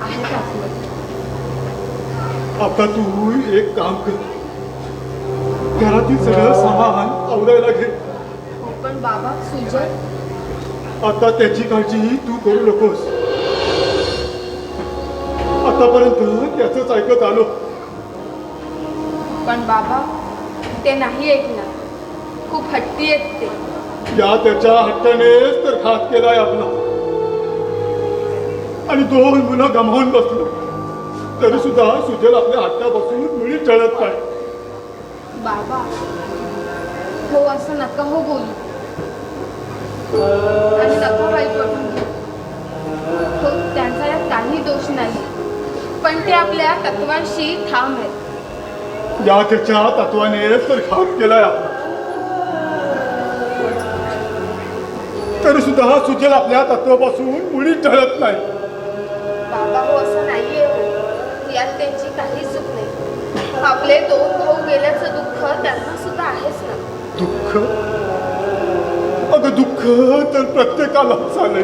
आहेत आतमध्ये. आता तू एक काम कर, घरातील सगळं सामान आवरायला घे. हो पण बाबा, सुजल. आता त्याची काळजी तू करू नकोस. आतापर्यंत त्याच ऐकत आलो. पण बाबा, ते नाही ऐकणार. खूप हट्टी आहेत ते. या त्याच्या हट्टानेच तर घात केलाय आपला. आणि 2 मुलं गमावून बसलो तरी सुद्धा सुजल आपल्या हट्टापासून मुळी टळत नाही. बाबा हो, असं नका हो बोलू. आणि नका वाईट वाटून घेऊ. हो, त्यांचा यात काही दोष नाही, पण ते आपल्या तत्वांशी ठाम आहेत. या त्याच्या तत्वानेच तर घात केलाय आपला. तरी सुद्धा सुजल आपल्या तत्वापासून मुळी टळत नाही. बाबा हो, असं नाहीये हो. यात त्यांची काही चूक नाही. आपले 2 भाऊ गेल्याचं दुःख त्यांना सुद्धा आहेच ना. दुःख? अगं दुःख तर प्रत्येकाला झालंय.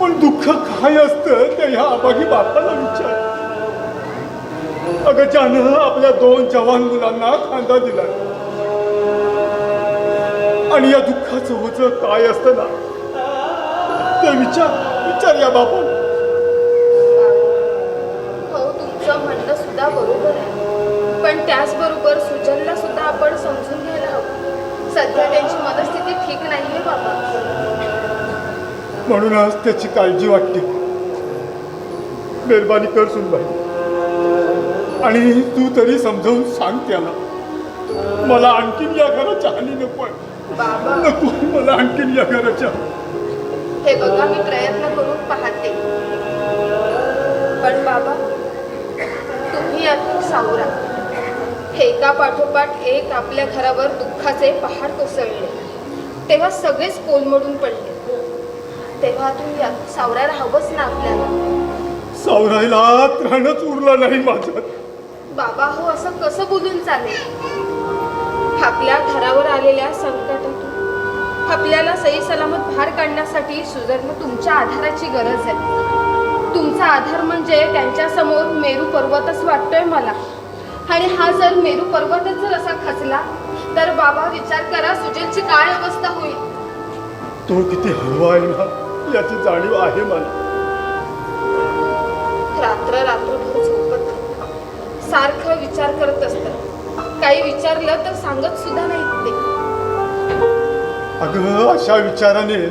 पण दुःख काय असतं ते ह्या अभागी बापाला विचार. अगं ज्यानं आपल्या 2 जवान मुलांना खांदा दिलाय, आणि या दुःखाचं ओझं काय असतं ना ते विचार या बापाला. हो, तुमचं म्हणणं सुद्धा बरोबर आहे, पण त्याचबरोबर सुजलला सुद्धा आपण समजून घ्यायला हवं. सध्या त्यांची मनस्थिती ठीक नाहीये बाबा. म्हणूनच त्याची काळजी वाटते. मेहरबानी कर सुनबाई, आणि तू तरी समजावून सांग त्याला. मला आणखीन या घराच्या हानी नको आहे. बाबा नको मला आणखीन या घराच्या. हे बघा, मी प्रयत्न करून पाहते. पण बाबा, तुम्ही यातून सावरा. एका पाठोपाठ एक आपल्या घरावर दुःखाचे पहाड कोसळले, तेव्हा सगळेच कोलमडून पडले. तेव्हा तुम्ही यातून सावरायला हवंच ना आपल्याला. सावरायला त्राणच उरला नाही माझ्यात. बाबा हो, असं कसं बोलून चालेल? आपल्या घरावर आलेल्या संकटातून आपल्याला सही सलामत बाहेर काढण्यासाठी सुजलनं तुमच्या आधाराची गरज आहे. तुमचा आधार म्हणजे त्यांच्या समोर मेरू पर्वतच वाटतोय मला. आणि हा जर मेरू पर्वतच जर असा खचला तर बाबा विचार करा सुजलची काय अवस्था होईल. तो किती हलवा आहे ना याची जाणीव आहे मला. रात्रभर झोपत नाही. सारखं विचार करत असतात. काही विचारलं तर सांगत सुद्धा नाहीत ते. अगं अशा विचाराने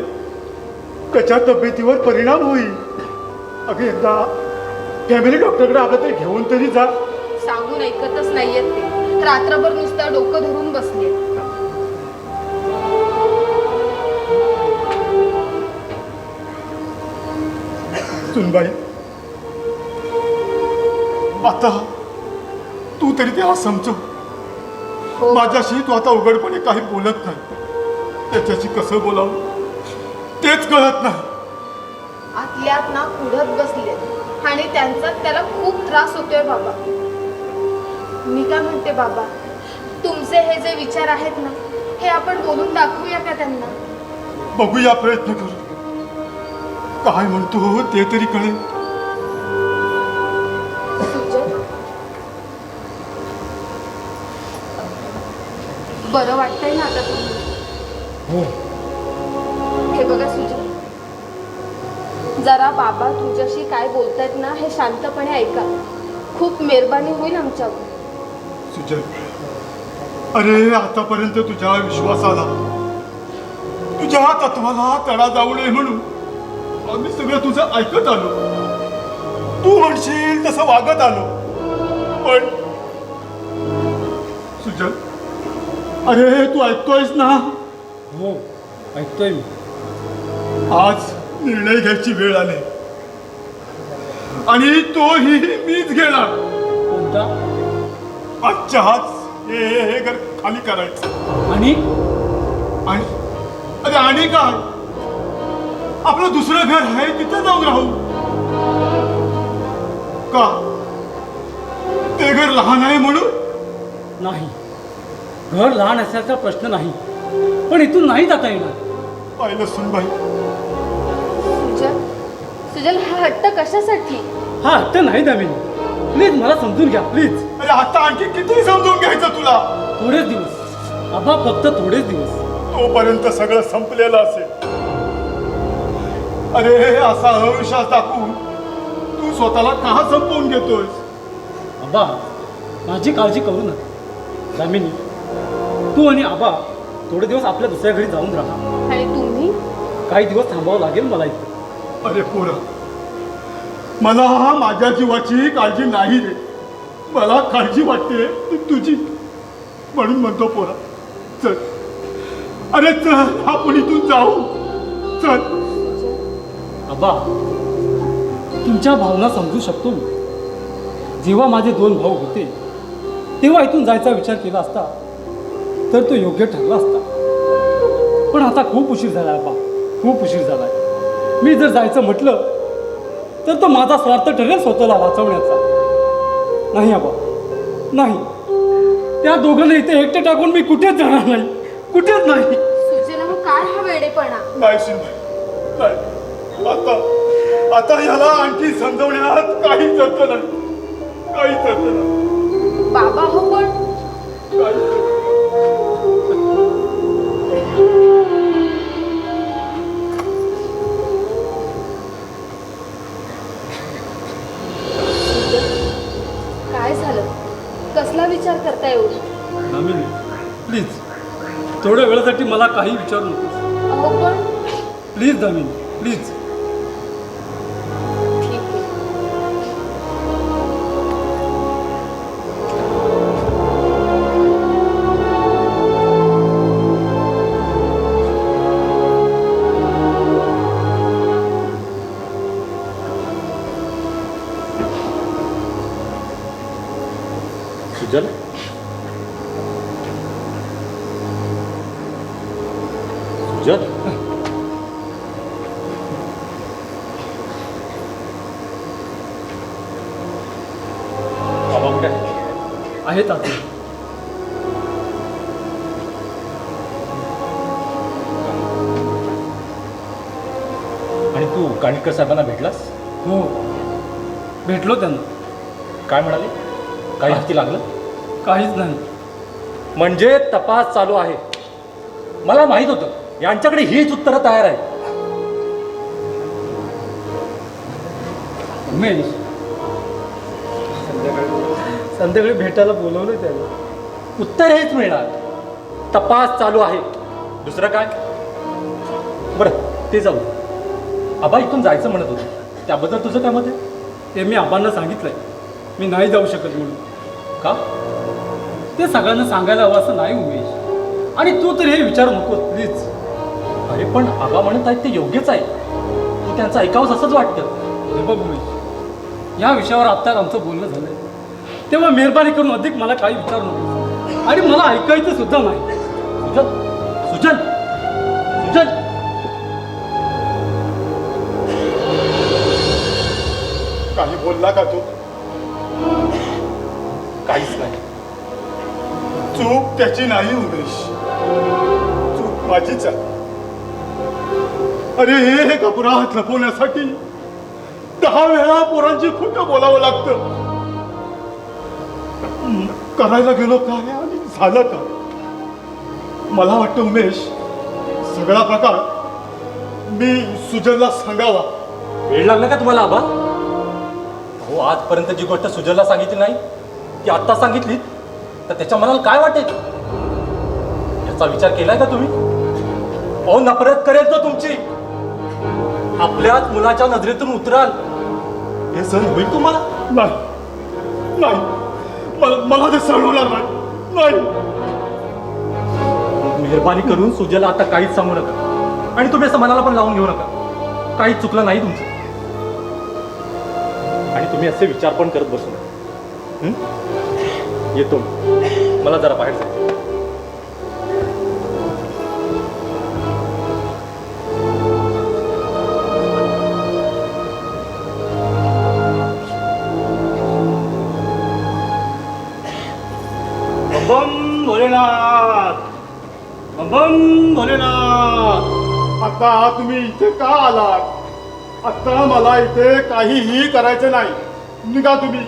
त्याच्या तब्येतीवर परिणाम होईल. अगं एकदा फॅमिली डॉक्टरकडे आपलं तरी घेऊन तरी जा. सांगून ऐकतच नाहीयेत ते. रात्रभर नुसतं डोकं धरून बसले. सुनबाई, आता तू तरी त्याला समजव. हो. माझ्याशी तू आता उघडपणे काही बोलत नाही. त्याच्याशी कसं बोलावं तेच कळत नाही. आतल्यात ना उडत बसले आणि त्यांचा त्याला खूप त्रास होतोय बाबा. मी काय म्हणते बाबा, तुमचे हे जे विचार आहेत ना, हे आपण बोलून दाखवूया का त्यांना? बघूया, प्रयत्न करू. काय म्हणतो ते तरी कळेल. सुजल, बरं वाटतंय ना आता तुम्ही? हो. हे बघा सुजल, जरा बाबा तुझ्याशी काय बोलतायत ना हे शांतपणे ऐका. खूप मेहरबानी होईल आमच्यावर. सुजल, अरे आतापर्यंत तुझ्या विश्वासाला, तुझ्या तत्वाला तडा जाऊ नये म्हणून आम्ही सगळं तुझं ऐकत आलो. तू म्हणशील तसं वागत आलो. पण सुजल, अरे तू ऐकतोयस ना? हो, ऐकतोय मी. आज निर्णय घ्यायची वेळ आली आणि तोही मीच घेणार. कोणता? आजच्या आज हे घर खाली करायचं. आणि अरे आणि काय, आपलं दुसरं घर आहे तिथं जाऊन राहू का? ते घर लहान आहे म्हणून? नाही, घर लहान असल्याचा प्रश्न नाही, पण इथून नाही जाता येणार. पाहिलं सुनबाई, सुजल, हा हट्ट कशासाठी? हा हट्ट नाही दामिनी. प्लीज मला समजून घ्या प्लीज. अरे आता आणखी किती समजून घ्यायचं तुला? थोडेच दिवस आबा, फक्त थोडेच दिवस. तोपर्यंत सगळं संपलेलं असेल. अरे असा अविश्वास दाखवून तू स्वतःला का संपवून घेतोयस? आबा, माझी काळजी करू नका. दामिनी, तू आणि आबा थोडे दिवस आपल्या दुसऱ्या घरी जाऊन राहा. आणि तुम्ही? काही दिवस थांबावं लागेल मला इथं. अरे पोरा, मला माझ्या जीवाची काळजी नाही रे. मला काळजी वाटते तुझी, म्हणून म्हणतो पोरा, चल. अरे चल, आपण इथून जाऊ, चल. आबा, तुमच्या भावना समजू शकतो मी. जेव्हा माझे 2 भाऊ होते तेव्हा इथून जायचा विचार केला असता तर तो योग्य ठरला असता. पण आता खूप उशीर झाला आबा, खूप उशीर झालाय. मी जर जायचं म्हटलं तर तो माझा स्वार्थ ठरेल स्वतःला वाचवण्याचा. नाही आबा, नाही. त्या दोघांना इथे एकटे टाकून मी कुठेच जाणार नाही, कुठेच नाही. सुजल, मग काय हा वेडेपणा? नाही शिंदे, नाही. आता याला आणखी समजवण्यात काहीच अर्थ नाही, काहीच अर्थ नाही. बाबा हो, पण काहीच अर्थ नाही. काय झालं? कसला विचार करता एवढा? दामिनी, प्लीज थोड्या वेळासाठी मला काही विचारू नको. अहो पण प्लीज दामिनी, प्लीज. ठीक आहे. सुजल, सुजल, बाबा कुठे आहे? आहेत आता. आणि तू काणेकर साहेबांना भेटलास? हो, भेटलो त्यांना. काय म्हणाले? काही हाती लागलं? काहीच नाही. म्हणजे तपास चालू आहे. मला माहित होतं यांच्याकडे हीच उत्तरं तयार आहेत. उमेश, संध्याकाळी भेटायला बोलवलं त्याला. उत्तर हेच मिळणार. तपास चालू आहे, दुसरं काय? बरं, ते जाऊ. आबा इथून जायचं म्हणत होते, त्याबद्दल तुझं काय मत आहे? ते मी आबांना सांगितलंय, मी नाही जाऊ शकत म्हणून. का? ते सगळ्यांना सांगायला हवं असं नाही उमेश. आणि तू तर हे विचारू नकोस प्लीज. अरे पण आबा म्हणत आहेत ते योग्यच आहे. तू त्यांचं ऐकावंच असंच वाटतं. हे बघ उमेश, या विषयावर आत्ताच आमचं बोलणं झालंय, तेव्हा मेहरबानी करून अधिक मला काही विचारू नको. आणि मला ऐकायचं सुद्धा नाही. सुजल, सुजल, सुजल. काही बोलला का तू? काहीच नाही. चूक त्याची नाही उमेश, चूक माझीच आहे. अरे हे घबराट लपवण्यासाठी 10 वेळा पोरांची खोटं बोलावं लागतं. करायला गेलो काय आणि झालं का? मला वाटतं उमेश, सगळा प्रकार मी सुजलला सांगावा. वेळ लागला का तुम्हाला आबा? हो, आजपर्यंत जी गोष्ट सुजलला सांगितली नाही ती आत्ता सांगितली तर त्याच्या मनाला काय वाटेल याचा विचार केलाय का तुम्ही? अहो, नफरत करेल तो तुमची. आपल्याच मुलाच्या नजरेतून उतराल हे सहन होईल तुम्हाला? नाही नाही, मला ते सहन होणार नाही. मेहरबानी करून सुजलला आता काहीच सांगू नका. आणि तुम्ही असं मनाला पण लावून घेऊ नका. काहीच चुकलं नाही तुमचं. आणि तुम्ही असे विचार पण करत बसू नका. येतो मला जरा बाहेर जायचं. बम भोलेनाथ, बम भोलेनाथ. आता तुम्ही इथे का आलात? आता मला इथे काहीही करायचं नाही. निघा तुम्ही.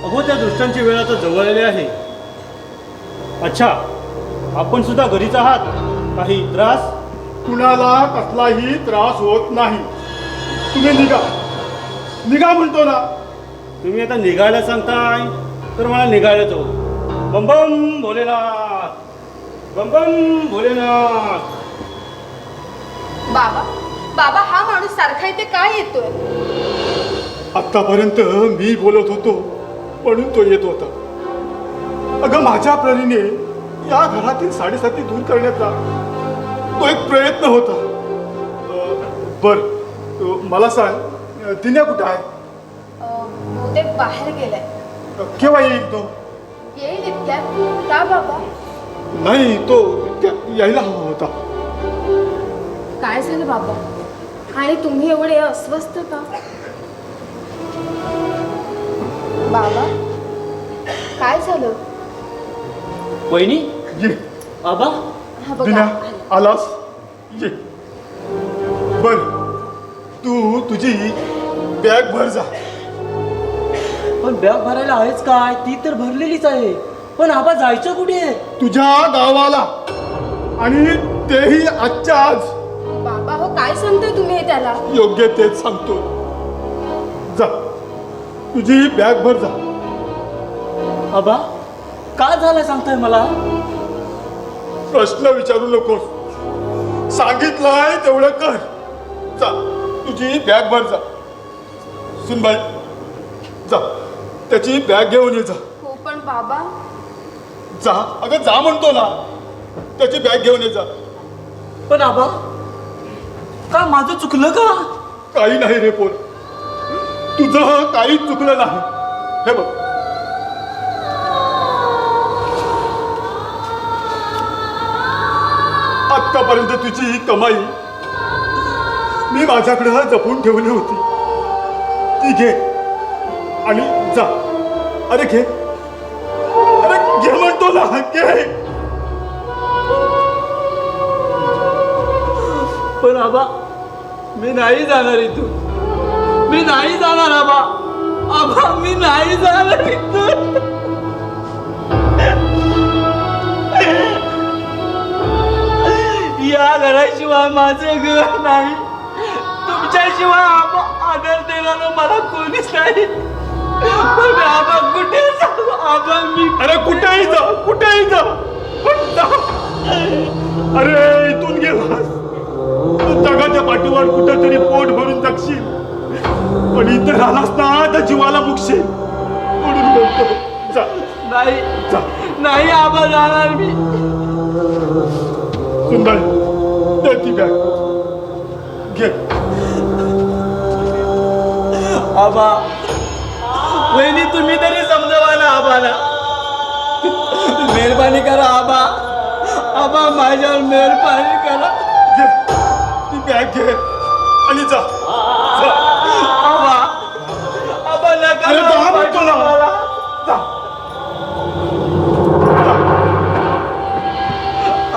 अहो त्या दृष्टांची वेळ आता जवळ आहे. अच्छा, आपण सुद्धा घरीच आहात. काही त्रास? कुणाला कसलाही त्रास होत नाही. तुम्ही निघा. निघा म्हणतो ना. तुम्ही आता निघायला सांगताय तर मला निघायला जाऊ. बम बम भोलेनाथ, बम बम भोलेनाथ. बाबा बाबा हा माणूस सारखा इथे काय येतोय? आतापर्यंत मी बोलत होतो म्हणून तो येत होता. अगं माझ्या प्रणीने या घरातील साडेसाती दूर करण्याचा तो एक प्रयत्न होता. बर मला सांग, दिन्या कुठं आहे? बहुतेक बाहेर गेलाय. केव्हा येईल तो? येईल इतक्यात. का बाबा? नाही, तो इतक्यात यायला हवा होता. काय झालं बाबा? आणि तुम्ही एवढे अस्वस्थ का? बाबा काय झालं? वहिनी, ये आबा. हा बघा दिन्या आला. आलास. ये. बर तू तुझी बॅग भर जा. पण बॅग भरायला आहेच काय? ती तर भरलेलीच आहे. पण आबा जायचं कुठे? तुझ्या गावाला, आणि तेही आजच्या आज. बाबा हो काय सांगताय तुम्ही हे त्याला? योग्य तेच सांगतो. जा, तुझी बॅग भर जा. आबा का झालं सांगताय मला? प्रश्न विचारू नकोस. सांगितलंय तेवढं कर. जा, तुझी बॅग भर जा. सुनबाई, जा त्याची बॅग घेऊन ये. जा हो पण बाबा. जा. अगं जा म्हणतो ना. त्याची बॅग घेऊन ये. जा. पण आबा का माझं चुकलं का? काही नाही रे पोर, तुझं काहीच चुकलं नाही. हे बघ, आतापर्यंत तुझी ही कमाई मी माझ्याकडे जपून ठेवली होती. ती घे आणि जा. अरे घे. अरे घे म्हणतो ना. घे. पण आबा मी नाही जाणार इथून. मी नाही जाणार आबा. आबा मी नाही जाणार इथून. या घराशिवाय माझे घर नाही. तुमच्याशिवाय आबा आदर देणारं मला कोणीच नाही. पण आबा कुठे जाऊ? आबा मी अरे कुठेही जा. कुठेही जा. पण जा. अरे इथून गेलास जगाच्या पाठीवर कुठेतरी पोट भरून जगशील, पण इथं राहिलास ना तर जीवाला मुकशील. म्हणून बोलतो, जा. नाही जा. नाही आबा जाणार मी. सुंदर, दे ती बॅग. घे. आबा वहिनी तुम्ही तरी समजावा ना आबाला. मेहरबानी करा आबा. आबा माझ्यावर मेहरबानी करा. घे ती बॅग. घे आणि जा. जा. आबा आबा नका अरे ना जा म्हणतो ना. मला. जा.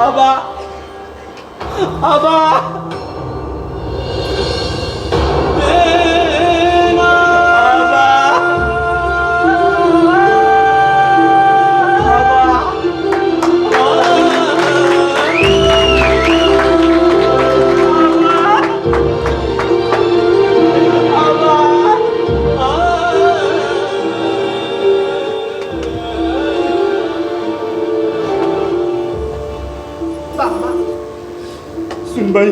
आबा आबा बाबा सुनबाई,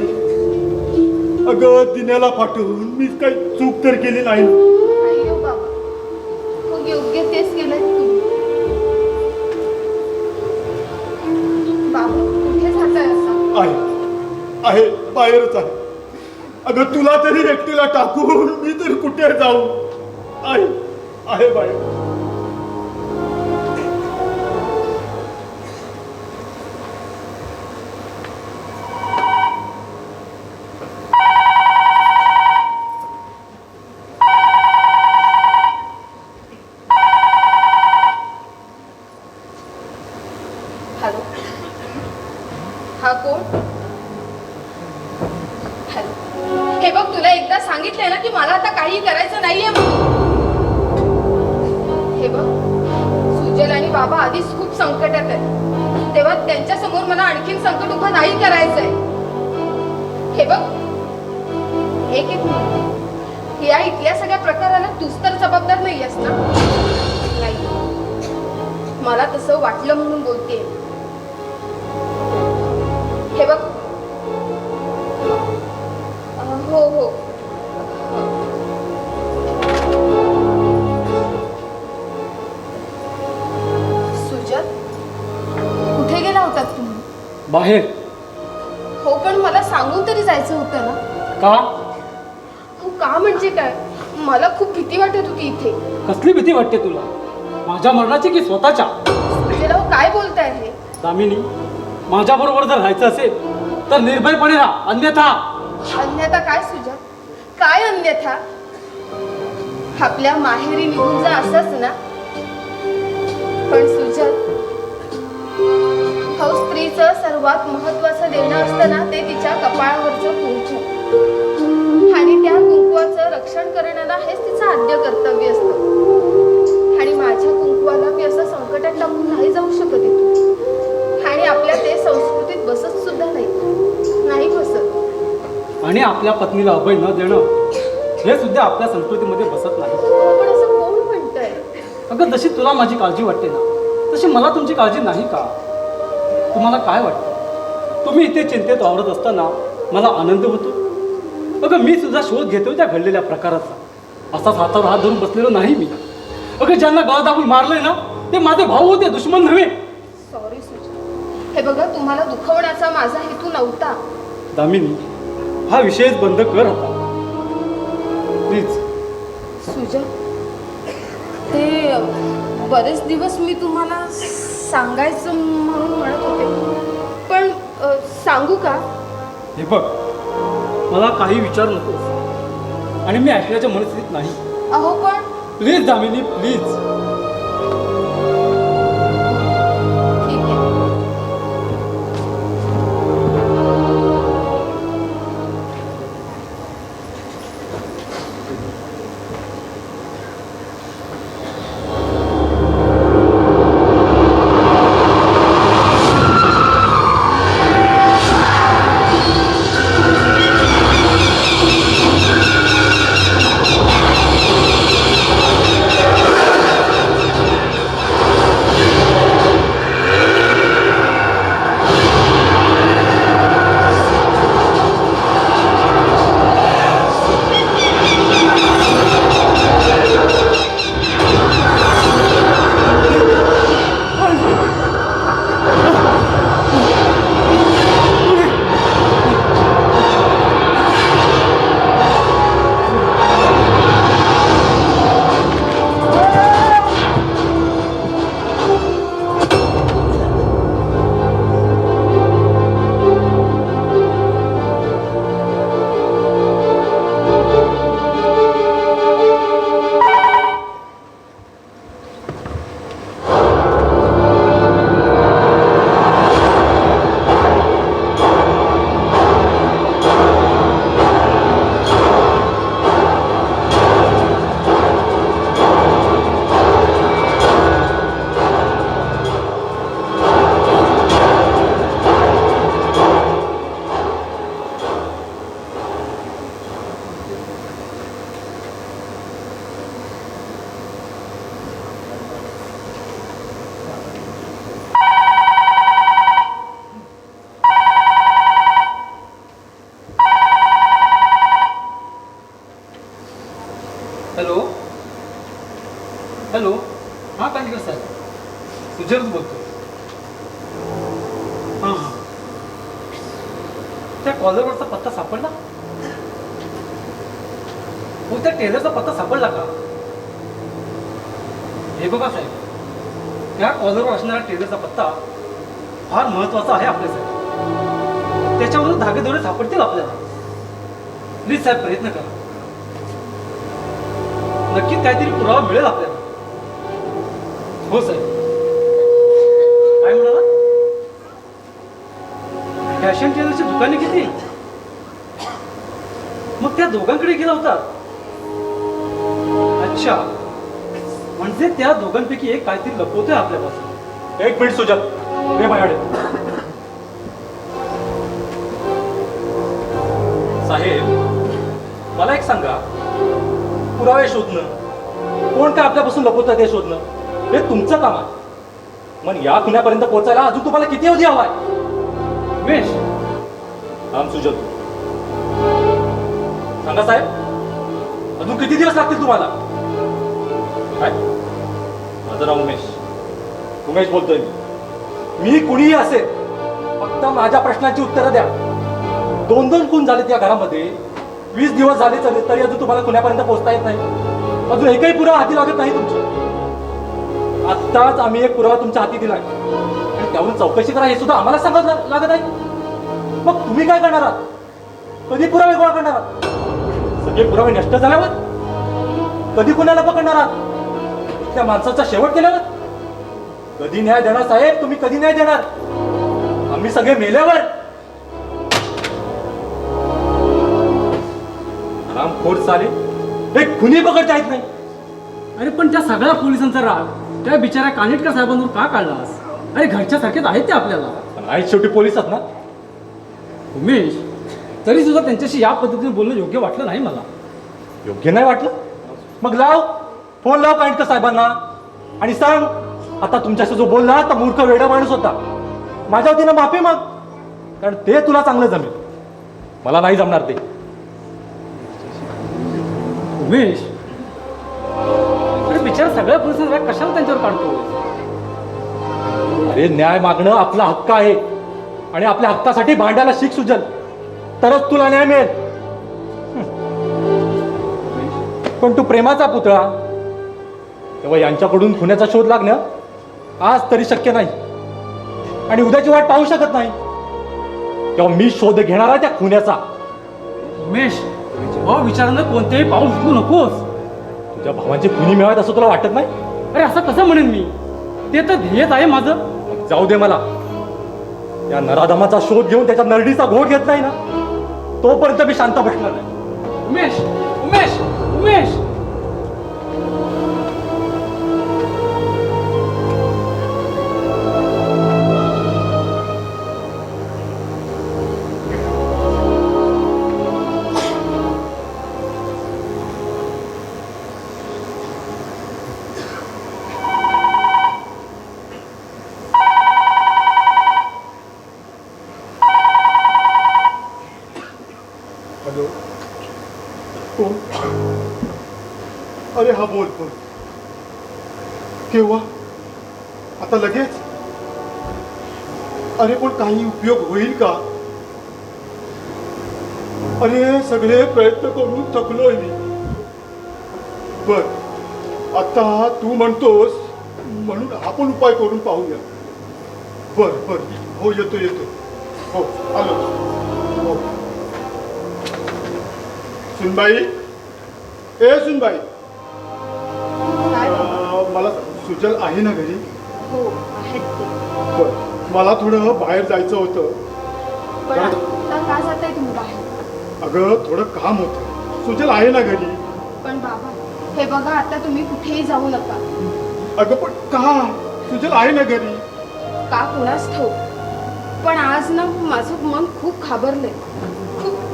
अगं दिन्याला पाठवून मी काही चूक तर केली नाही. अय्यो बाबा. मग योग्य तेच केलं तुम्ही. बाबा कुठे जाताय असं? आहे बाहेरच आहे. अगं तुला तरी एकटीला टाकून मी तर कुठे जाऊ? आहे बाहेर. हॅलो. हा कोण? हॅलो. हे बघ तुला एकदा सांगितलंय ना काही करायचं नाहीये म्हणून. हे बघ, सुजल आणि बाबा आधीच खूप संकटात आहेत, तेव्हा त्यांच्या समोर मला आणखीन संकट उभं नाही करायचंय. हे बघ, एक मिनिट, या इथल्या सगळ्या प्रकाराला तूच तर जबाबदार नाही आहेस ना? नाही, मला तसं वाटलं म्हणून बोलतेय. हे बघ, हो हो, सुजात, कुठे गेला होतात तुम्ही? बाहेर. हो, पण मला सांगून तरी जायचं होतं ना. का? हो, का म्हणजे काय, मला खूप भीती वाटत होती इथे. कसली भीती वाटते तुला? माझ्या मरणाची की स्वतःच्या? सुजल, हो काय बोलताय हे? दामिनी, माझ्या बरोबर जर राहायचं असेल तर निर्भयपणे राहा, अन्यथा. अन्यथा काय सुजात? काय अन्यथा? आपल्या माहेरी निघून जा असंच ना? पण सुजात, हो, स्त्रीचं सर्वात महत्वाचं देणं असतं ना, ते तिच्या कपाळावरचं कुंकू. आणि त्या कुंकवाचं रक्षण करणं ना, हेच तिचं आद्य कर्तव्य असतं. आणि माझ्या कुंकवाला मी असं संकटात टाकून नाही जाऊ शकत इथून. आणि आपल्या ते संस्कृतीत बसत सुद्धा नाही बसत. आणि आपल्या पत्नीला अभय न देणं हे सुद्धा आपल्या संस्कृतीमध्ये बसत नाही. पण असं कोण म्हणतंय? अगं, जशी तुला माझी काळजी वाटते ना, तशी मला तुमची काळजी नाही का? तुम्हाला काय वाटतं? तुम्ही इथे चिंतेत वावरत असताना मला आनंद होतो. अगं, मी सुद्धा शोध घेतो त्या घडलेल्या प्रकाराचा. असाच हातावर हात धरून बसलेलो नाही मी. अगं, ज्यांना गळ दाबून मारलंय ना, ते माझे भाऊ होते, दुश्मन नव्हे. सॉरी सुजात, हे बघा, तुम्हाला दुखवण्याचा माझा हेतू नव्हता. दामिनी, हा विषयच बंद कर आता प्लीज. सुजात, ते बरेच दिवस मी तुम्हाला सांगायचं म्हणून म्हणत होते, पण सांगू का? हे बघ, मला काही विचार नकोस आणि मी ऐकण्याच्या मनस्थितीत नाही. अहो, पण प्लीज दामिनी, प्लीज. ठीक आहे. हॅलो हॅलो, हां कांदीकर साहेब, सुजल बोलतो. हां हां, त्या कॉलरवरचा पत्ता सापडला? हो, त्या टेलरचा पत्ता सापडला का? हे बघा साहेब, त्या कॉलरवर असणारा टेलरचा पत्ता फार महत्वाचा आहे आपल्यासाठी. त्याच्यावरून धागेदोरे सापडतील आपल्याला. प्लीज साहेब, प्रयत्न करा. नक्कीच काहीतरी पुरावा मिळेल आपल्याला. हो साहेब. काय म्हणाला? फॅशन टेलरची दुकाने किती? मग त्या दोघांकडे गेला होता? सुरक्षा म्हणजे त्या दोघांपैकी एक काहीतरी लपवतोय आपल्यापासून. एक मिनिट सुजल, रे माझ्याकडे. साहेब, मला एक सांगा, पुरावे शोधणं, कोण काय आपल्यापासून लपवतं ते शोधणं, हे तुमचं काम आहे. मग या खुन्यापर्यंत पोहोचायला अजून तुम्हाला किती अवधी हवाय? उमेश, राम सुजल, सांगा साहेब, अजून किती दिवस लागतील तुम्हाला? काय? माझं नाव उमेश बोलतोय मी कुणीही असेल, फक्त माझ्या प्रश्नांची उत्तरं द्या. 2 खून झालेत या घरामध्ये, 20 दिवस झाले तरी अजून तुम्हाला खुन्यापर्यंत पोहोचता येत नाही. अजून एकही पुरावा हाती लागत नाही तुमच्या. आत्ताच आम्ही एक पुरावा तुमच्या हाती दिलाय आणि त्यावरून चौकशी करा हे सुद्धा आम्हाला सांगावं लागत आहे. मग तुम्ही काय करणार आहात? कधी पुरावे गोळा करणार आहात? सगळे पुरावे नष्ट झाल्यावर? कधी कुणाला पकडणार आहात? त्या माणसाचा शेवट केल्यावर? कधी न्याय देणार साहेब? तुम्ही कधी न्याय देणार? आम्ही सगळे मेल्यावर? रामखोर साले, एक खुनी पकडता येत नाही. अरे पण त्या सगळ्या पोलिसांचा राग त्या बिचाऱ्या कानिटकर साहेबांवर का काढलास? अरे घरच्या सारखेच आहेत ते आपल्याला. पण आहेत शेवटी पोलिसात ना. उमेश, तरी सुद्धा त्यांच्याशी या पद्धतीने बोलणं योग्य वाटलं नाही मला. योग्य नाही वाटलं? मग फोन लाव कानिटकर साहेबांना आणि सांग, आता तुमच्याशी जो बोलला तर मूर्ख वेडा माणूस होता, माझ्या वतीनं माफी माग, कारण ते तुला चांगलं जमेल, मला नाही जमणार ते. उमेश, अरे बिचारा सगळ्या पोलिसांचा राग कशाला त्यांच्यावर काढतो? अरे न्याय मागणं आपला हक्क आहे आणि आपल्या हक्कासाठी भांडायला शिक सुजल, तरच तुला न्याय मिळेल. पण तू प्रेमाचा पुतळा, तेव्हा यांच्याकडून खुन्याचा शोध लागणं आज तरी शक्य नाही आणि उद्याची वाट पाहू शकत नाही. तेव्हा मी शोध घेणार आहे त्या खुन्याचा. उमेश, विचारानं कोणतेही पाऊल उचलू नकोस. तुझ्या भावांची खुनी मिळावीत असं तुला वाटत नाही? अरे असं कसं म्हणेन मी? ते तर ध्येयच आहे माझं. मग जाऊ दे मला. त्या नराधमाचा शोध घेऊन त्याच्या नरडीचा घोट घेत नाही ना, तोपर्यंत मी शांत बसणार नाही. उमेश, उमेश, उमेश. हॅलो, कोण? अरे हा बोल. केव्हा? आता लगेच? अरे पण काही उपयोग होईल का? अरे सगळे प्रयत्न करून थकलोय मी. बर, आता तू म्हणतोस म्हणून आपण उपाय करून पाहूया. बर, हो येतो. हो आलो. हो सुनबाई, सुनबाई, काय? मला सुजल आहे ना घरी? हो आहेत ते. बर, मला थोडं बाहेर जायचं होतं. पण आता का जाताय तुम्ही बाहेर? अगं थोडं काम होतं. सुजल आहे ना घरी? पण बाबा, हे बघा, आता तुम्ही कुठेही जाऊ नका. अगं पण का? सुजल आहे ना घरी? का कुणास ठाऊक, पण आज ना माझं मन खूप घाबरलंय.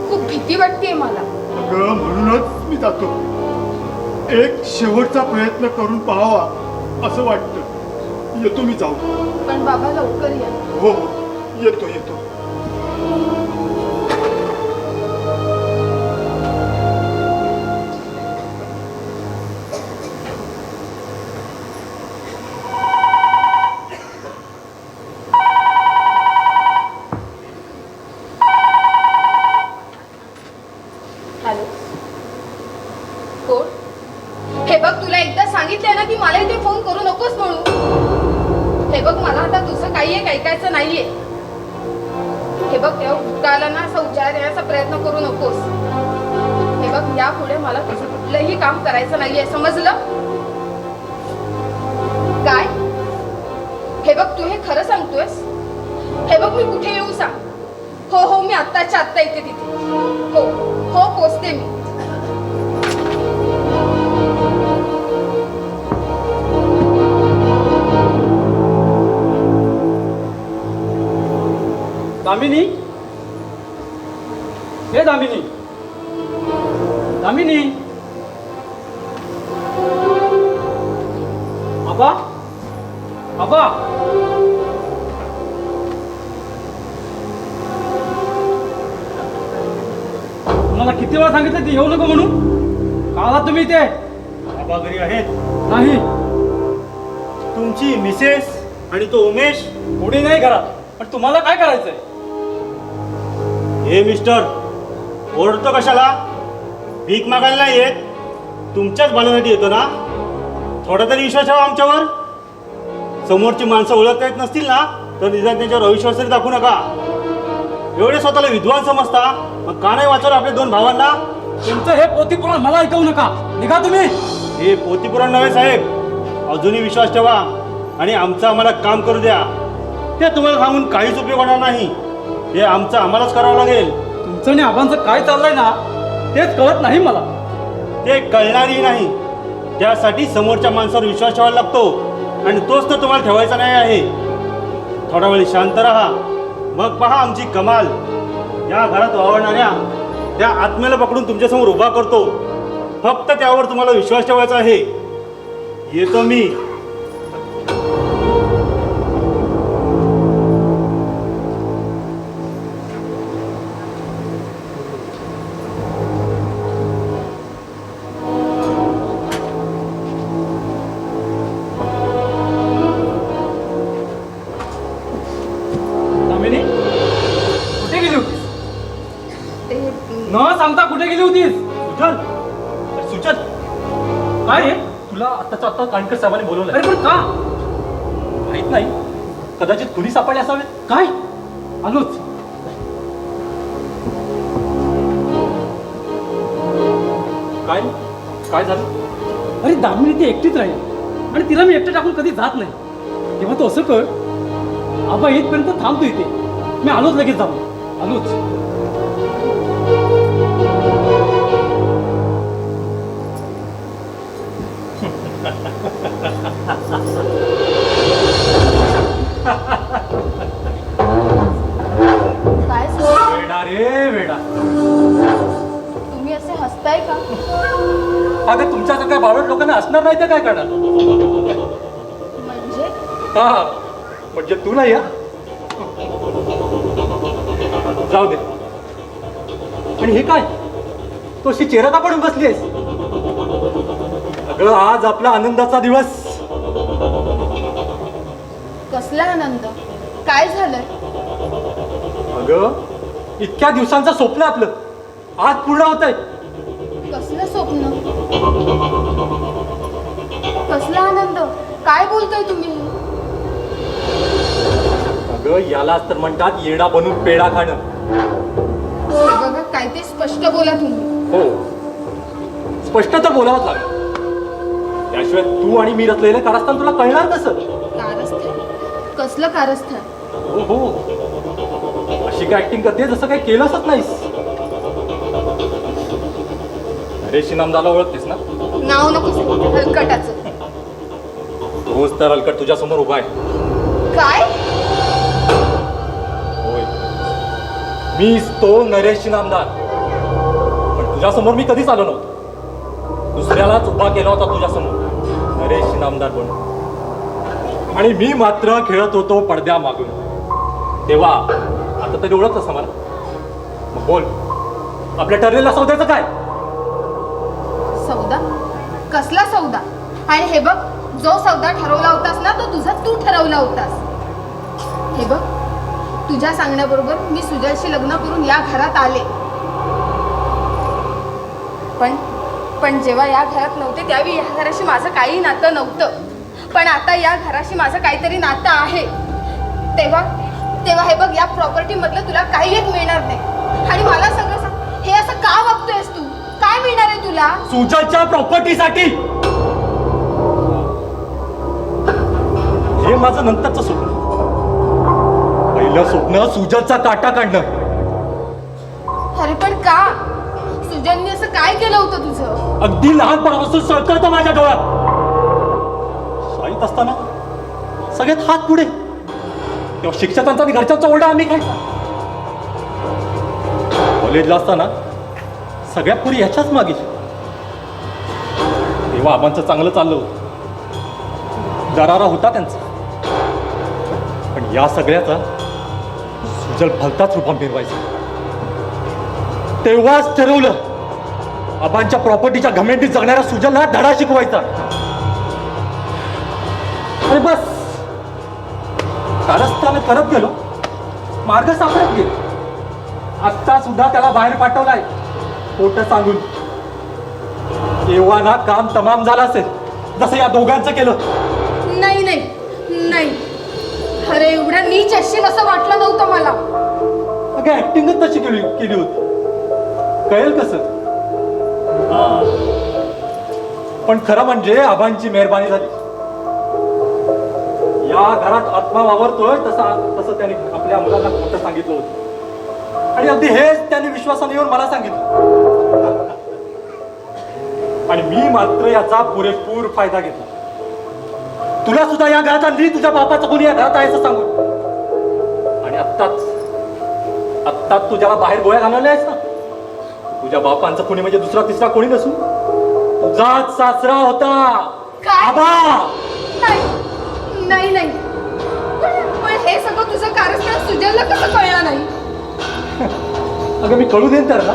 खूप भीती वाटतेय मला. अगं म्हणूनच मी जातो. एक शेवटचा प्रयत्न करून पाहावा असं वाटतं. येतो मी जाऊ. पण बाबा लवकर या. हो, येतो. हॅलो, कोण? हे बघ, तुला एकदा सांगितलंय ना की मला इथे फोन करू नकोस म्हणून. हे बघ, मला आता तुझं काही एक ऐकायचं नाहीये. हे बघ, तेव्हा भूतकाळाला ना असा उच्चार देण्याचा प्रयत्न करू नकोस. हे बघ, यापुढे मला तुझं कुठलंही काम करायचं नाहीये, समजलं? काय? हे बघ, तू हे खरं सांगतोयस? हे बघ, मी कुठे येऊ सांग? हो, मी आत्ताच्या आत्ता येते तिथे. हो, पोचते मी. दामिनी, हे दामिनी, दामिनी. आबा, आबा. तुम्हाला किती वेळा सांगितलं ते येऊ नको म्हणून? का आलात तुम्ही इथे? आबा घरी आहेत. नाही, तुमची मिसेस आणि तो उमेश. कोणी नाही घरात. पण तुम्हाला काय करायचंय? हे मिस्टर, ओरडतो कशाला? भीक मागायला नाही येत, तुमच्याच भल्यासाठी येतो ना. थोडा तरी विश्वास ठेवा आमच्यावर. समोरची माणसं ओळखता येत नसतील ना तर निदान त्यांच्यावर अविश्वास तरी दाखवू नका. एवढे स्वतःला विद्वान समजता, मग का नाही वाचवलं आपल्या दोन भावांना? तुमचं हे पोथी पुराण मला ऐकवू नका. निघा तुम्ही. हे पोथीपुराण नव्हे साहेब, अजूनही विश्वास ठेवा आणि आमचं आम्हाला काम करू द्या. ते तुम्हाला सांगून काहीच उपयोग होणार नाही. हे आमचं आम्हालाच करावं लागेल. तुमचं आणि आबांचं काय चाललंय ना तेच कळत नाही मला. ते कळणारही नाही. त्यासाठी समोरच्या माणसावर विश्वास ठेवायला लागतो आणि तोच तर तुम्हाला ठेवायचा नाही आहे. थोडा वेळ शांत राहा, मग पहा आमची कमाल. या घरात वावरणाऱ्या त्या आत्म्याला पकडून तुमच्यासमोर उभा करतो. फक्त त्यावर तुम्हाला विश्वास ठेवायचा आहे. येतो मी. दामिनी, कुठे गेली होतीस? ते न सांगता कुठे गेली होतीस? सुजल, अरे सुजल, काय आहे? तुला आत्ताच्या आत्ता कानकर साहेबांनी बोलवलंय. अरे पण का? माहित नाही, कदाचित खुनी सापडले असावे. काय? आलोच. काय काय झालं? अरे दामिनी ती एकटीच राहील आणि तिला मी एकटं टाकून कधी जात नाही. तेव्हा तू असं कर, आबा येतपर्यंत थांबतो इथे. मी आलोच, लगेच जाऊ. आलोच. काय सर, वेडा रे वेडा. तुम्ही असे हसताय का? अगं तुमच्यासारख्या बावट लोकांना असणार नाही तर काय करणार? म्हणजे हा, म्हणजे तू नाही. जाऊ दे. आणि हे काय, तो अशी चेहरा का पडून बसली आहेस? अगं आज आपला आनंदाचा दिवस. कसला आनंद? काय झालंय? अगं इतक्या दिवसांचं स्वप्न आपलं आज पूर्ण होत आहे. कसलं स्वप्न? कसला आनंद? काय बोलताय तुम्ही? अगं यालाच तर म्हणतात येडा बनून पेढा खाणं. बघा, काय ते स्पष्ट बोला तुम्ही. हो, स्पष्ट तर बोलावंच लागेल. त्याशिवाय तू आणि मी रचलेलं कारस्थान तुला कळणार कसं? कारस्थान? कसलं कारस्थान? हो हो, अशी काय ऍक्टिंग करते जसं काही केलंच नाहीस. अरे शिनामदाला ओळखतेस ना? नाव नको सांगू, हलकटाचं. रोज तर अलकट तुझ्या समोर उभा आहे. काय? होय, मीच तो नरेश शिनामदार. पण तुझ्या समोर मी कधीच आलो नव्हतो. दुसऱ्यालाच उभा केला होता तुझ्या समोर नरेश शिनामदार म्हणून. आणि मी मात्र खेळत होतो पडद्या मागून. तेव्हा आता तरी ओळखतस ना मला? मग बोल, आपल्या ठरलेल्या सौद्याचं काय? सौदा? कसला सौदा? आणि हे बघ, जो सौदा ठरवला होतास ना तो तुझा तू ठरवला होतास. हे बघ, तुझ्या सांगण्याबरोबर मी सुजलशी लग्न करून या घरात आले. पण जेव्हा या घरात नव्हते त्यावेळी या घराशी माझं काही नातं नव्हतं. पण आता या घराशी माझं काहीतरी नातं आहे. तेव्हा हे बघ, या प्रॉपर्टी मधलं तुला काही एक मिळणार नाही. आणि मला सगळं सांग, हे असं का वागतोयस तू? काय मिळणार आहे तुला? सुजलच्या प्रॉपर्टीसाठी. हे माझं नंतरचं स्वप्न. पहिलं स्वप्न सुजलचा काटा काढणं. अरे पण का? सुजलने असं काय केलं होतं तुझं? अगदी लहानपणापासून सळकळतं माझ्या डोळ्यात. शाळेत असताना सगळ्यात हात पुढे, तेव्हा शिक्षकांचा आणि घरच्यांचा ओरडा आम्ही खायचा. कॉलेजला असताना सगळ्या पुरी ह्याच्याच मागे तेव्हा आबांचं चांगलं चाललं होतं, दरारा होता त्यांचा. पण या सगळ्याचा सुजल भलताच रूपा मिरवायचा. तेव्हाच ठरवलं आबांच्या प्रॉपर्टीच्या घमेंडीत जगणाऱ्या सुजलला धडा शिकवायचा. अरे बस कारस्थान करत गेलो, मार्ग सापडत गेलो. आत्ता सुद्धा त्याला बाहेर पाठवलाय खोटं सांगून. तेव्हा ना काम तमाम झालं असेल जसं या दोघांचं केलं. नाही नाही नाही, अरे एवढ्या नीच असशील असं वाटलं नव्हतं मला. अगं ऍक्टिंगच तशी केली होती, कळेल कसं. पण खरं म्हणजे आबांची मेहरबानी झाली. या घरात आत्मा वावरतोय तसं त्याने आपल्या मुलांना खोटं सांगितलं होतं. आणि अगदी हेच त्यांनी विश्वासाने येऊन मला सांगितलं. आणि मी मात्र याचा पुरेपूर फायदा घेतला. तुला सुद्धा या घरात आणली, तुझ्या बापाचं कोणी या घरात आहे असं सांगून. आणि आत्ताच तुझ्याला बाहेर गोळ्या घालवल्या आहेस ना. तुझ्या बापांचं कोणी म्हणजे दुसरा तिसरा कोणी नसून तुझाच सासरा होता. काय? आबा नाही नाही नाही, पण हे सगळं तुझं कारस्थान सुजलला कसं कळलं नाही? अगं मी कळू देईन तर ना.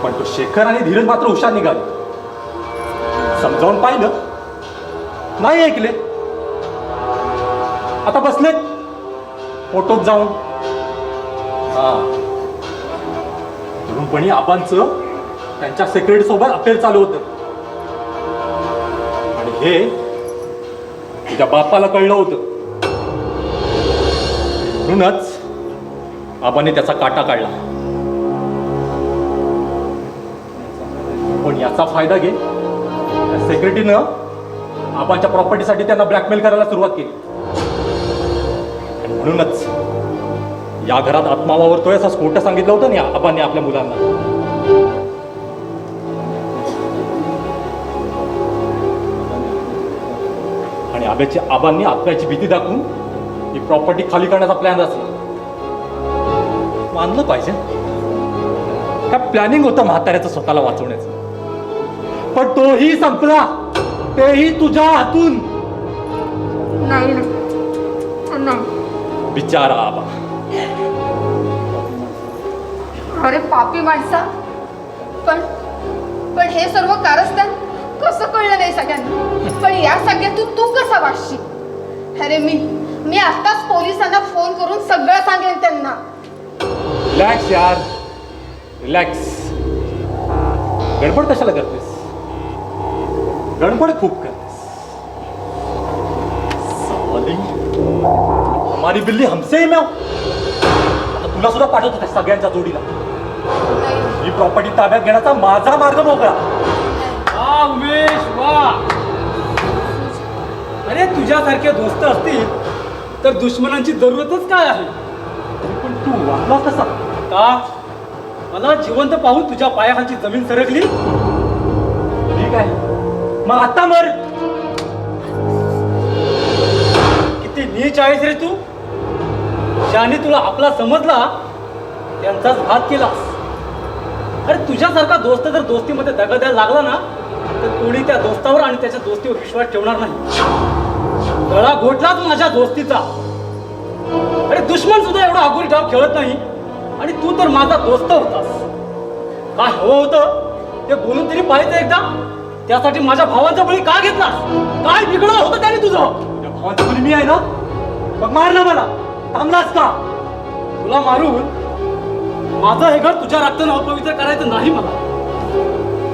पण तो शेखर आणि धीरज मात्र हुशार निघाले. समजावून पाहिलं, नाही ऐकले. आता बसलेत फोटोत जाऊन. तरुणपणी आबांचं त्यांच्या सेक्रेटरी सोबत अफेअर चालू होतं. आणि हे तुझ्या बापाला कळलं होतं. म्हणूनच आबाने त्याचा काटा काढला. पण याचा फायदा घे सेक्रेटरीनं आबांच्या प्रॉपर्टीसाठी त्यांना ब्लॅकमेल करायला सुरुवात केली. आणि म्हणूनच या घरात आत्मा वावरतोय असं खोटं सांगितलं होतं ना आबांनी आपल्या मुलांना. आणि आबांनी आत्म्याची भीती दाखवून ही प्रॉपर्टी खाली करण्याचा प्लॅन रचला. मानलं पाहिजे, काय प्लॅनिंग होतं म्हाताऱ्याचं स्वतःला वाचवण्याचं. पण तोही संपला, तेही तुझ्या हातून. नाही नाही, बिचारा आबा. अरे पापी माणसा, पण पण हे सर्व कारस्थान कसं कळलं नाही सगळ्यांना? पण या सगळ्यातून तू कसा वाचशील? अरे मी आताच पोलिसांना फोन करून सगळं सांगेन त्यांना. रिलॅक्स यार, रिलॅक्स. गडबड कशाला करतेस? गडबड खूप करतेस. साली, हमारी बिल्ली हमसे ही म्याव. आता तुला सुद्धा पाठवतो त्या सगळ्यांच्या जोडीला. ही प्रॉपर्टी ताब्यात घेण्याचा माझा मार्ग मोकळा. वा उमेश वा. अरे तुझ्यासारखे दोस्त असतील तर दुश्मनांची जरूरतच काय आहे? पण तू वागला कसा? का मला जिवंत पाहून तुझ्या पायाखालची जमीन सरकली? ठीक आहे, मग आता मर. किती नीच आहेस रे तू. ज्याने तुला आपला समजला त्यांचाच घात केलास. अरे तुझ्यासारखा दोस्त जर दोस्तीमध्ये दगा द्यायला लागला ना तर कोणी त्या दोस्तावर आणि त्याच्या दोस्तीवर विश्वास ठेवणार नाही. गळा घोटलाच माझ्या दोस्तीचा. अरे दुश्मन सुद्धा एवढा आगुरी डाव खेळत नाही आणि तू तर माझा दोस्त होतास. काय हवं होतं ते बोलून तरी पाहिजे एकदा. त्यासाठी माझ्या भावाचा बळी का घेतलास? काय बिघडलं होतं त्याने तुझं? तुझ्या भावाचं कोणी मी आहे ना, मग मार ना मला. थांबलास का? तुला मारून माझं हे घर तुझ्या रक्तानं अपवित्र करायचं नाही मला.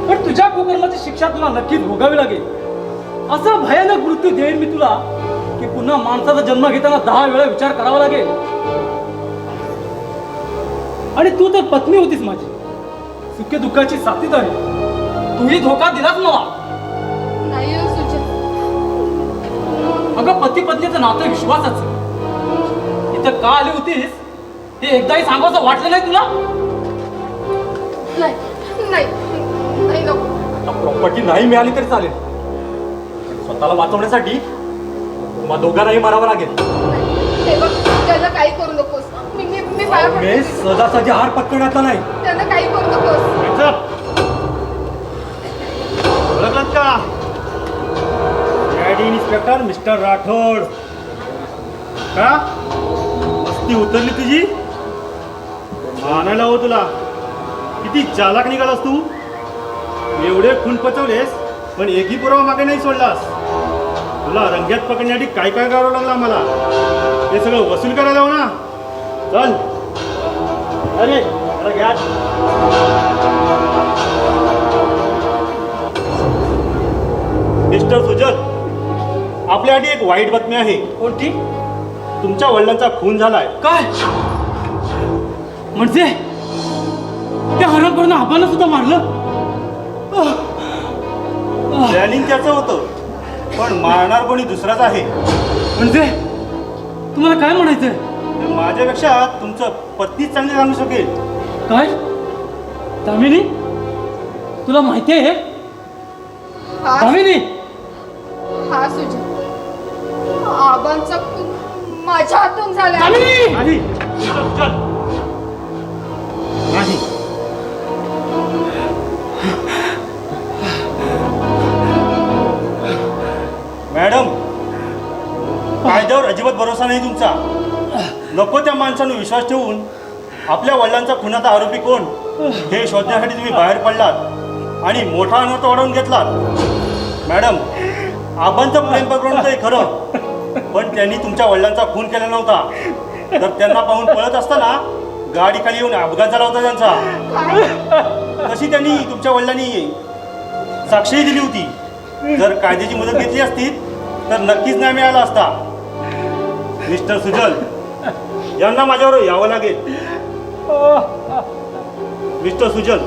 पण तुझ्या कुकर्माची शिक्षा तुला नक्कीच भोगावी लागेल. असा भयानक मृत्यू देईन मी तुला की पुन्हा माणसाचा जन्म घेताना 10 वेळा विचार करावा लागेल. आणि तू तर पत्नी होतीस माझी, सुखे दुःखाची साथीत आहे. तूही धोका दिलास मला. नाही हो सुजल. अगं पती पत्नीचं नातं विश्वासाचं. इथं का आली होतीस हे एकदाही सांगायचं वाटलं नाही तुला? नाही नाही नाही नको. प्रॉपर्टी नाही मिळाली तरी चालेल, स्वतःला वाचवण्यासाठी तुम्हा दोघांनाही मारावं लागेल. नाही, हे बघ त्याला काही करू नकोस. मी पाया मी पडते. सदासाची हार पत्करण्याचा नाही. त्यांना काही करू नकोस. ओळखलात का? Daddy inspector mister Rathod. का मस्ती उतरली तुझी? मानायला हो तुला. किती चालाक निघालास तू. एवढे खून पचवलेस पण एकही पुरावा मागे नाही सोडलास. तुला रंग्यात पकडण्यासाठी काय काय करावं लागलं आम्हाला. हे सगळं वसूल करायला हो ना. चल अरे जरा घ्या. मिस्टर सुजल, आपल्यासाठी एक वाईट बातमी आहे. कोणती? तुमच्या वडिलांचा खून झालाय. काय म्हणजे त्या हरण करून आबांना सुद्धा मारलं? प्लॅनिंग त्याचं होतं पण मारणार कोणी दुसराच आहे. म्हणजे तुम्हाला काय म्हणायचंय? माझ्यापेक्षा तुमचं पत्नीच चांगली सांगू शकेल. काय दामिनी, तुला माहिती आहे? हा दामिनी, हा सुजल. आबांचा खून माझ्या हातून झाला. दामिनी! नाही चल. नाही मॅडम, कायद्यावर अजिबात भरोसा नाही तुमचा. नको त्या माणसानं विश्वास ठेवून आपल्या वडिलांचा खुनाचा आरोपी कोण हे शोधण्यासाठी तुम्ही बाहेर पडलात आणि मोठा अनर्थ वाढवून घेतलात. मॅडम, आबांचं प्रेम प्रकरण होतं हे खरं, पण त्यांनी तुमच्या वडिलांचा खून केला नव्हता. तर त्यांना पाहून पळत असताना गाडी खाली येऊन अपघात झाला होता त्यांचा. तशी त्यांनी तुमच्या वडिलांनी साक्षीही दिली होती. जर कायद्याची मदत घेतली असती तर नक्कीच न्याय मिळाला असता. मिस्टर सुजल, यांना माझ्यावर यावं लागेल. मिस्टर सुजल,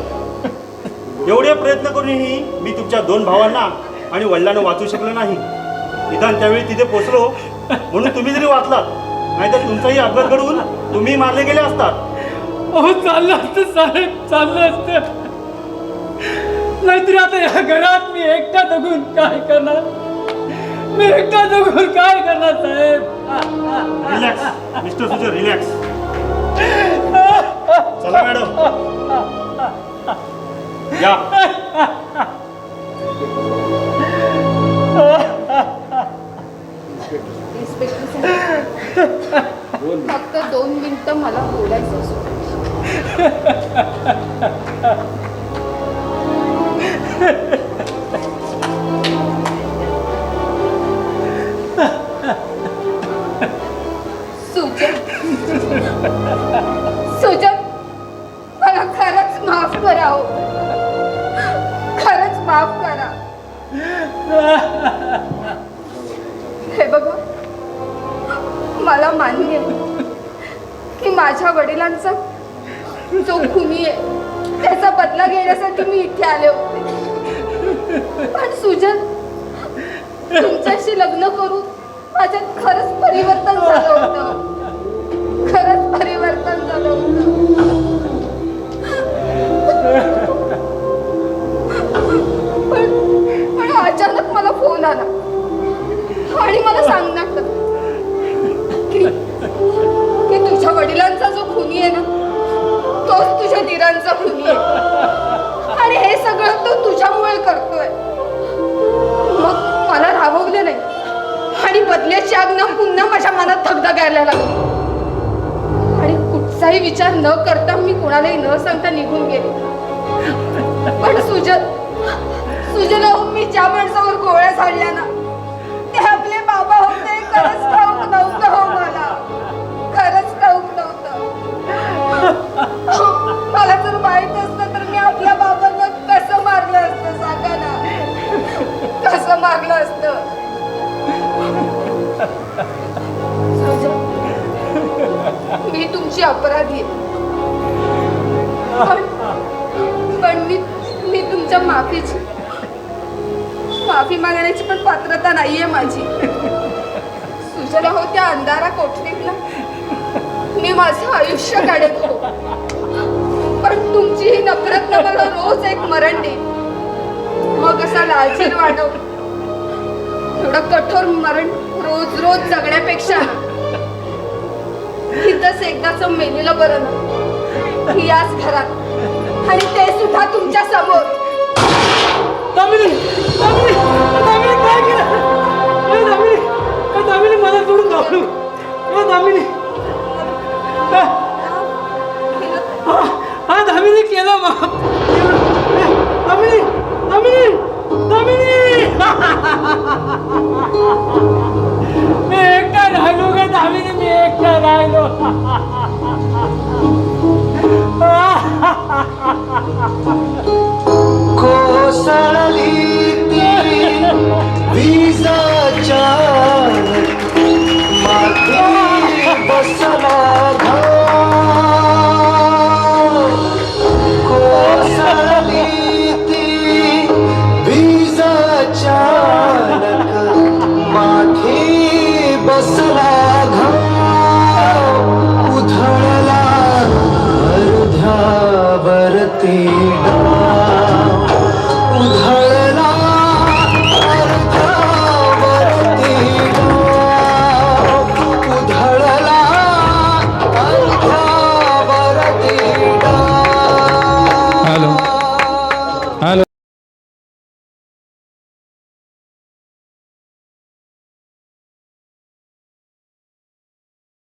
एवढे प्रयत्न करूनही मी तुमच्या 2 भावांना आणि वडिलांना वाचू शकलो नाही. निदान त्यावेळी तिथे पोचलो म्हणून तुम्ही जरी वाचलात, नाहीतर तुमचाही अपघात घडवून तुम्ही मारले गेले असतात. अहो चाललं असतं साहेब, चाललं असतं. नाहीतरी आता या घरात मी एकटा जगून काय करणार? मी एकटा जगून काय करणार साहेब? रिलॅक्स मिस्टर सुजल, रिलॅक्स. चला मॅडम या. इन्स्पेक्टर साहेब, फक्त 2 मिनिटं मला बोलायचं असतं. सुजल, सुजल, मला खरंच माफ करा हो. खरंच माफ करा. हे बघा, मला मान्य आहे की माझ्या वडिलांचा जो खुनी आहे त्याचा बदला घेण्यासाठी मी इथे आले होते. पण सुजल, तुमच्याशी लग्न करून माझ्यात खरंच परिवर्तन झालं होतं. खरंच परिवर्तन झालं होतं. पण अचानक मला फोन आला आणि मला सांगण्यात आलं की तुझ्या वडिलांचा जो खुनी आहे ना, तोच तुझ्या दिरांचा खुनी आहे आणि हे सगळं तो तुझ्यामुळे करतोय. मग मला राहवलं नाही आणि बदल्याची आज्ञा पुन्हा माझ्या मनात धगधगायला लागली आणि कुठचाही विचार न करता मी कोणालाही न सांगता निघून गेले. पण सुजल, मी ज्या माणसावर गोळ्या झाडल्या ना, ते आपले बाबा होते. खरंच ठाऊक नव्हतं हो मला. खरंच ठाऊक नव्हतं. मला जर माहित असतं तर मी आपल्या बाबांना कसं मारलं असतं सांगा ना. कसं मारलं असतं. मी तुमची अपराधी आहे. पण मी तुमच्या माफी मागण्याची पण पात्रता नाहीये माझी. सुजला हो, त्या अंधारा कोठडीत ना मी माझं आयुष्य काढत हो. पण तुमची ही नफरत ना मला रोज एक मरण दे. मग असा लालचीर वाढव. एवढं कठोर मरण रोज रोज जगण्यापेक्षा इथंच एकदाच मेलेलं बरं ना याच घरात आणि ते सुद्धा तुमच्या समोर. दामिनी दामिनी दामिनी काय केलं? दामिनी दामिनी मला सोडून जाऊ. दामिनी हा दामिनी केलं माफ. दामिनी दामिनी दामिनी मी एकटा राहिलो ग दामिनी, मी एकटा राहिलो.